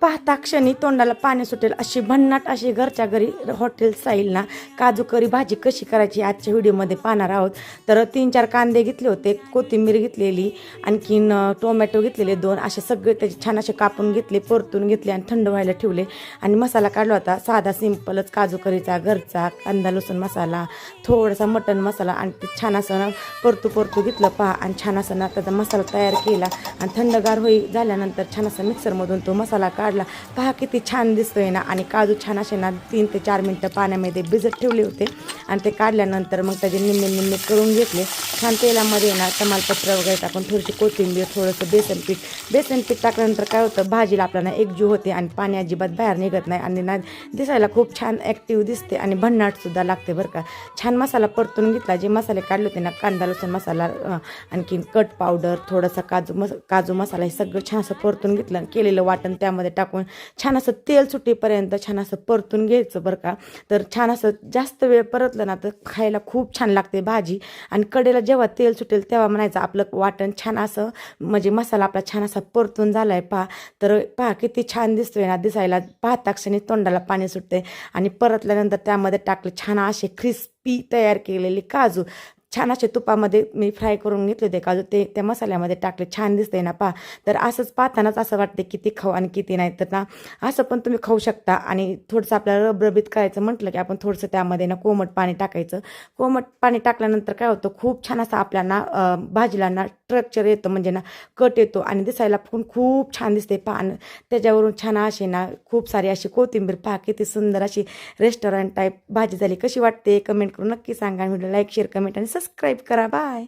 पाहता क्षणी तोंडाला पाणी सुटेल अशी भन्नाट अशी घरच्या घरी हॉटेल स्टाईल ना काजू करी भाजी कशी करायची आजच्या व्हिडिओमध्ये पाहणार आहोत. तर 3-4 कांदे घेतले होते, कोथिंबीर घेतलेली, आणखीन टोमॅटो घेतलेले 2, असे सगळे त्याचे छान असे कापून घेतले, परतून घेतले आणि थंड व्हायला ठेवले. आणि मसाला काढला होता साधा सिंपलच काजू करीचा घरचा, कांदा लसूण मसाला, थोडासा मटण मसाला आणि ते छान असं ना परतू घेतलं पहा. आणि छान असं ना त्याचा मसाला तयार केला आणि थंडगार झाल्यानंतर छान असं मिक्सरमधून तो मसाला काढला. पहा किती छान दिसतोय ना. आणि काजू छान असे ना 3 ते 4 मिनटं पाण्यामध्ये भिजत ठेवले होते आणि ते काढल्यानंतर मग त्याचे निम्मे करून घेतले. छान तेलामध्ये ना तमालपत्र वगैरे टाकून थोडीशी कोथिंबीर, थोडंसं बेसन पीठ टाकल्यानंतर काय होतं भाजीला आपल्याला एकजीव होते आणि पाणी अजिबात बाहेर निघत नाही आणि ना दिसायला खूप छान ॲक्टिव्ह दिसते आणि भन्नाटसुद्धा लागते बरं का. छान मसाला परतून घेतला. जे मसाले काढले होते ना कांदा लसूण मसाला, आणखीन कट पावडर, थोडासा काजू मसाला, हे सगळं छान असं परतून घेतलं. केलेलं वाटण त्यामध्ये टाकून छान असं तेल सुटेपर्यंत छान असं परतून घ्यायचं बरं का. तर छान असं जास्त वेळ परतलं ना तर खायला खूप छान लागते भाजी. आणि कडेला जेव्हा तेल सुटेल तेव्हा म्हणायचं आपलं वाटण छान असं म्हणजे मसाला आपला छान असा परतून झाला आहे पहा. तर पहा किती छान दिसतोय ना दिसायला. पाहता क्षणी तोंडाला पाणी सुटते. आणि परतल्यानंतर त्यामध्ये टाकले छान असे क्रिस्पी तयार केलेले काजू, छान असे तुपामध्ये मी फ्राय करून घेतले ते काजू, ते त्या मसाल्यामध्ये टाकले. छान दिसते ना पहा. तर असंच पाहतानाच असं वाटते किती खाऊ आणि किती नाही. तर ना असं पण तुम्ही खाऊ शकता. आणि थोडंसं आपल्याला रबरबीत करायचं म्हटलं की आपण थोडंसं त्यामध्ये ना कोमट पाणी टाकायचं. कोमट पाणी टाकल्यानंतर काय होतं खूप छान असं आपल्याला भाजीला ना स्ट्रक्चर येतं, म्हणजे ना कट येतो आणि दिसायला पण खूप छान दिसते पहा. त्याच्यावरून छान असे ना खूप सारी अशी कोथिंबीर पहा किती सुंदर अशी रेस्टॉरंट टाईप भाजी झाली. कशी वाटते कमेंट करून नक्की सांगा. व्हिडिओ लाईक शेअर कमेंट आणि सबस्क्राईब करा. बाय.